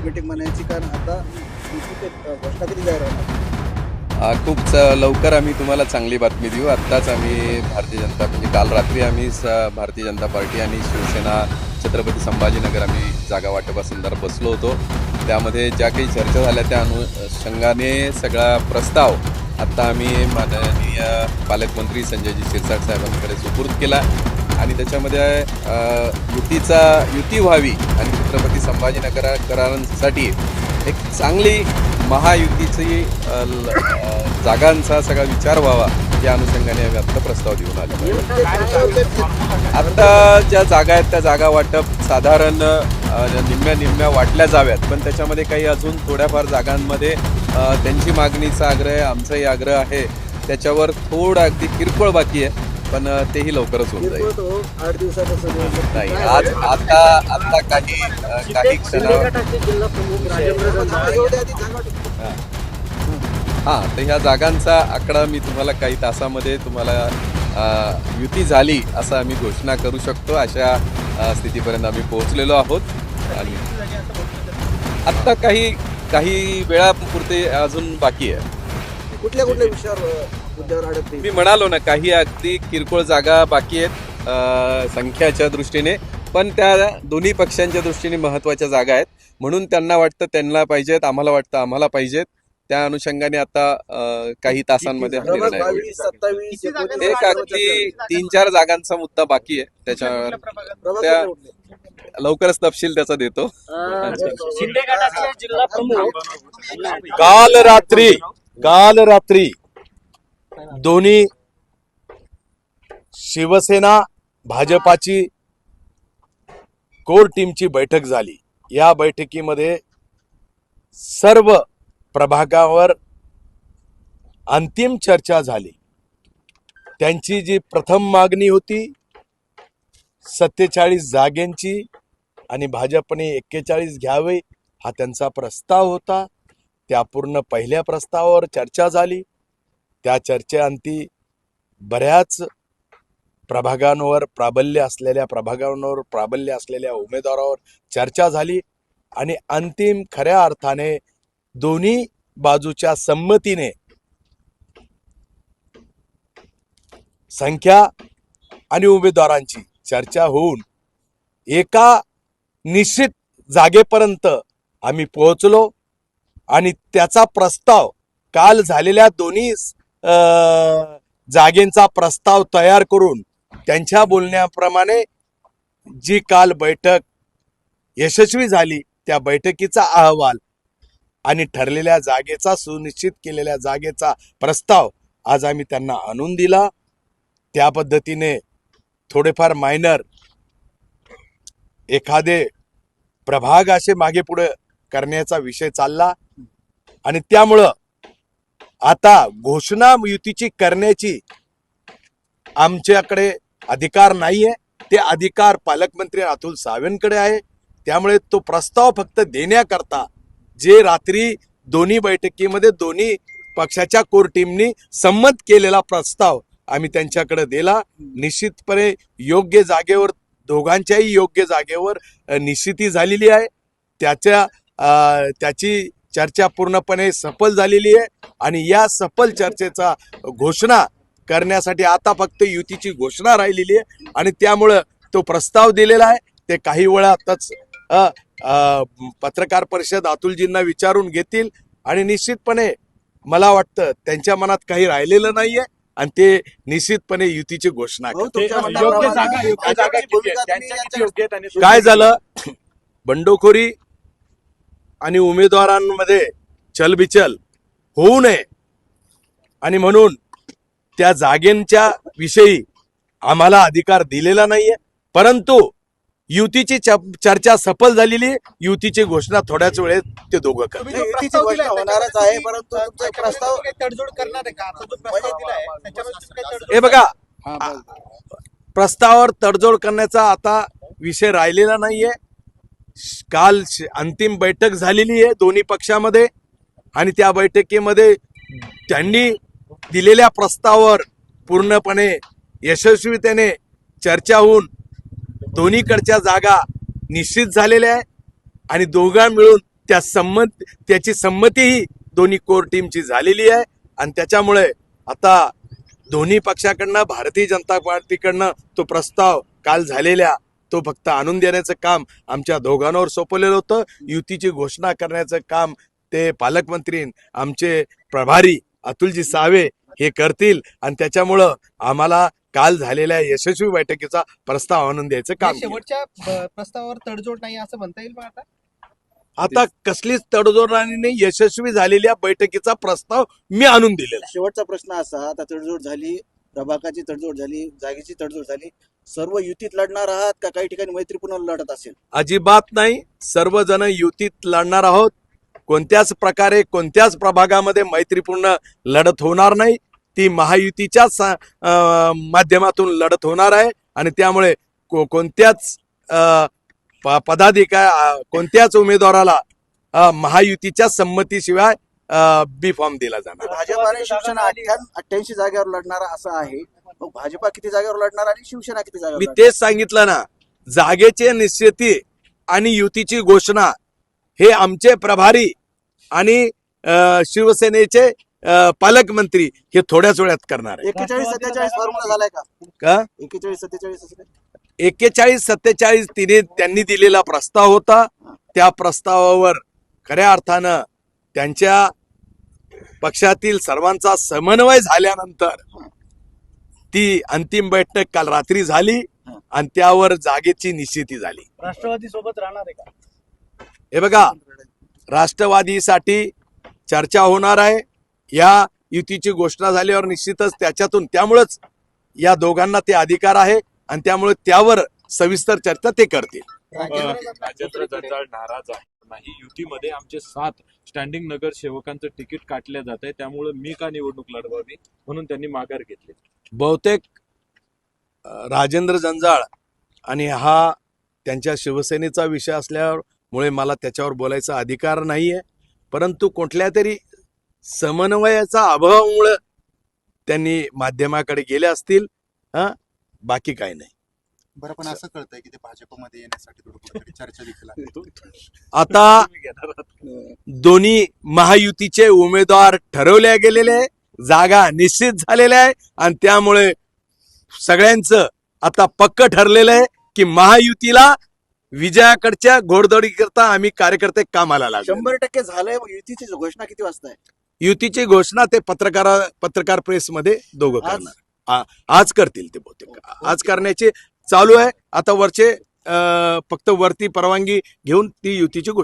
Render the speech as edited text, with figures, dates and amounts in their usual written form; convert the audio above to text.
Meeting म्हणायची, कारण आता घोषणा कधी जाहीर होणार? खूप लवकर आम्ही तुम्हाला चांगली बातमी देऊ. आत्ताच आम्ही भारतीय जनता म्हणजे काल रात्री आम्ही भारतीय जनता पार्टी आणि शिवसेना छत्रपती संभाजीनगर आम्ही जागा वाटपासंदर्भात बसलो होतो. त्यामध्ये ज्या काही चर्चा झाल्या त्या अनुषंगाने सगळा प्रस्ताव आत्ता आम्ही माननीय पालकमंत्री संजयजी शिरसाट साहेबांकडे सुपूर्द केला आणि त्याच्यामध्ये युती व्हावी आणि छत्रपती संभाजीनगरकरांसाठी एक चांगली महायुतीची जागांचा सगळा विचार व्हावा या अनुषंगाने आम्ही आत्ता प्रस्ताव देऊन आलो. आत्ता ज्या जागा आहेत त्या जागा वाटप साधारण निम्म्या वाटल्या जाव्यात, पण त्याच्यामध्ये काही अजून थोड्याफार जागांमध्ये त्यांची मागणीचा आग्रह आहे, आमचाही आग्रह आहे. त्याच्यावर थोडं अगदी किरकोळ बाकी आहे, पण तेही लवकरच होऊन जाईल. 8 दिवसापासून नाही, आज आता काही क्षणावर हां, तर ह्या जागांचा आकडा मी तुम्हाला काही तासामध्ये तुम्हाला युती झाली असं आम्ही घोषणा करू शकतो. अशा स्थितीपर्यंत आम्ही पोहोचलेलो आहोत आणि आत्ता काही वेळापुरते अजून बाकी आहे. कुठल्या मुद्द्यावर अडकते? मी म्हणालो ना, काही अगदी किरकोळ जागा बाकी आहेत संख्याच्या दृष्टीने, पण त्या दोन्ही पक्षांच्या दृष्टीने महत्त्वाच्या जागा आहेत. म्हणून त्यांना वाटतं त्यांना पाहिजेत, आम्हाला वाटतं आम्हाला पाहिजेत. त्या अनुषंगाने आता काही तासांमध्ये हा निर्णय होईल. 27, 29 एक अगदी 3-4 जागांचा मुद्दा बाकी आहे. त्याच्यावर त्या लवकरच तपशील त्याचा देतो. शिंदे गटाचे जिल्हा प्रमुख काल रात्री दोन्ही शिवसेना भाजपाची कोर टीमची बैठक झाली. या बैठकीमध्ये सर्व प्रभागावर अंतिम चर्चा झाली. त्यांची जी प्रथम मागणी होती 47 जागेंची आणि भाजपने 41 घ्यावे हा त्यांचा प्रस्ताव होता. त्या पूर्ण पहिल्या प्रस्तावावर चर्चा झाली. त्या चर्चेअंती बऱ्याच प्रभागांवर प्राबल्य असलेल्या उमेदवारावर चर्चा झाली आणि अंतिम खऱ्या अर्थाने दोन्ही बाजूच्या संमतीने संख्या आणि उमेदवारांची चर्चा होऊन एका निश्चित जागेपर्यंत आम्ही पोहोचलो आणि त्याचा प्रस्ताव काल झालेल्या दोन्ही जागेंचा प्रस्ताव तयार करून त्यांच्या बोलण्याप्रमाणे जी काल बैठक यशस्वी झाली त्या बैठकीचा अहवाल आणि ठरलेल्या जागेचा सुनिश्चित केलेल्या जागेचा प्रस्ताव आज आम्ही त्यांना आणून दिला. त्या पद्धतीने थोडेफार मायनर एखादे प्रभाग असे मागे पुढे करण्याचा विषय चालला आणि त्यामुळं आता घोषणा युतीची करण्याची आमच्याकडे अधिकार नाहीये. ते अधिकार पालकमंत्री अतुल सावेंकडे आहे. त्यामुळे तो प्रस्ताव फक्त देण्याकरता जे रात्री दोन्ही बैठकीमध्ये दोन्ही पक्षाच्या कोर टीमनी संमत केलेला प्रस्ताव आम्ही त्यांच्याकडे दिला. निश्चितपणे योग्य जागेवर दोघांच्याही योग्य जागेवर निश्चिती झालेली आहे. त्याची चर्चा पूर्णपणे सफल झालेली आहे आणि या सफल चर्चेचा घोषणा करण्यासाठी आता फक्त युतीची घोषणा राहिलेली आहे आणि त्यामुळं तो प्रस्ताव दिलेला आहे. ते काही वेळातच पत्रकार परिषद अतुलजींना विचारून घेतील आणि निश्चितपणे मला वाटतं त्यांच्या मनात काही राहिलेलं नाहीये आणि ते निश्चितपणे युतीची घोषणा काय झालं बंडखोरी आणि उमेदवारांमध्ये चलबिचल होऊ नये आणि म्हणून त्या जागेंच्या विषयी आम्हाला अधिकार दिलेला नाहीये. परंतु युतीची चर्चा सफल झालेली, युतीची घोषणा थोड्याच वेळेत ते दोघं करतात. युतीची घोषणा होणारच आहे, परंतु तुमचा प्रस्ताव तडजोड करणार आहे का? जो प्रस्ताव दिलाय हे बघा, प्रस्तावावर तडजोड करण्याचा आता विषय राहिलेला नाहीये. काल अंतिम बैठक झालेली आहे दोन्ही पक्षामध्ये आणि त्या बैठकीमध्ये त्यांनी दिलेल्या प्रस्तावावर पूर्णपणे यशस्वीतेने चर्चा होऊन दोन्हीकडच्या जागा निश्चित झालेल्या आहे आणि दोघां मिळून त्याची संमतीही दोन्ही कोर टीमची झालेली आहे आणि त्याच्यामुळे आता दोन्ही पक्षाकडनं भारतीय जनता पार्टीकडनं तो प्रस्ताव काल झालेल्या तो फक्त आणून देण्याचं काम आमच्या दोघांवर सोपवलेलं होतं. युतीची घोषणा करण्याचं काम ते पालकमंत्री आमचे प्रभारी अतुलजी सावे हे करतील आणि त्याच्यामुळं आम्हाला काल झालेल्या यशस्वी बैठकीचा प्रस्ताव आणून द्यायचं काम केलं. शेवटच्या प्रस्तावावर तडजोड नाही असं म्हणता येईल मग आता कसलीच तडजोड नाही, यशस्वी झालेल्या बैठकीचा प्रस्ताव मी आणून दिलेला आहे. शेवटचा प्रश्न असा, आता तडजोड झाली, प्रभागाची तडजोड झाली, जागेची तडजोड झाली, सर्व युतीत लढणार आहात का काही ठिकाणी मैत्रीपूर्ण लढत असेल? अजिबात नाही, सर्वजण युतीत लढणार आहोत. कोणत्याच प्रकारे कोणत्याच प्रभागामध्ये मैत्रीपूर्ण लढत होणार नाही. ती महायुतीच्याच माध्यमातून लढत होणार आहे आणि त्यामुळे कोणत्याच कोणत्याच उमेदवाराला महायुतीच्या संमतीशिवाय बी फॉर्म दिला जाणार. भाजप आणि शिवसेना 88 जागेवर लढणार असं आहे. मग भाजपा किती जागेवर लढणार आणि शिवसेना किती जागेवर मी लढणार? तेच सांगितलं ना, जागेचे निश्चिती आणि युतीची घोषणा हे आमचे प्रभारी आणि शिवसेनेचे पालकमंत्री हे थोड्याच वेळात करणार आहे. 41-47 फॉर्म्युला झालाय का? 41-47 असं काय? 41-47 त्यांनी दिलेला प्रस्ताव होता. त्या प्रस्तावावर खऱ्या अर्थानं त्यांच्या पक्षातील सर्वांचा समन्वय झाल्यानंतर ती अंतिम बैठक काल रात्री झाली आणि त्यावर जागेची निश्चिती झाली. राष्ट्रवादी सोबत राहणार आहे का? हे बघा, राष्ट्रवादीसाठी चर्चा होणार आहे. या युतीची घोषणा झाल्यावर निश्चितच त्यामुळेच या दोघांना ते अधिकार आहे आणि त्यामुळे त्यावर सविस्तर चर्चा ते करतील. राजेंद्र जंजाळ नाराज नाही. युतीमध्ये आमचे 7 स्टँडिंग नगरसेवकांचं तिकीट काटलं जात आहे, त्यामुळे मी का निवडणूक लढवावी म्हणून त्यांनी माघार घेतली. बहुतेक राजेंद्र जंजाळ आणि हा त्यांच्या शिवसेनेचा विषय असल्यामुळे मला त्याच्यावर बोलायचा अधिकार नाहीये, परंतु कुठल्या तरी समन्वयाचा अभावामुळे त्यांनी माध्यमाकडे गेले असतील. बाकी काही नाही. बरं, पण असं कळतंय की ते भाजपमध्ये येण्यासाठी थोडी चर्चा देखील आहे. आता दोन्ही महायुतीचे उमेदवार ठरवले गेलेले, जागा निश्चित झालेल्या आहे आणि त्यामुळे सगळ्यांचं आता पक्क ठरलेलं आहे की महायुतीला विजयाकडच्या घोडदौडी करता आम्ही कार्यकर्ते कामाला लागलो. 100% झालंय. मग युतीची घोषणा किती वाजता आहे? युतीची घोषणा ते पत्रकार प्रेसमध्ये दोघं आज? करणार. आज करतील ते बहुतेक. आज करण्याचे चालू आहे. आता वरचे फक्त वरती परवानगी घेऊन ती युतीची घोषणा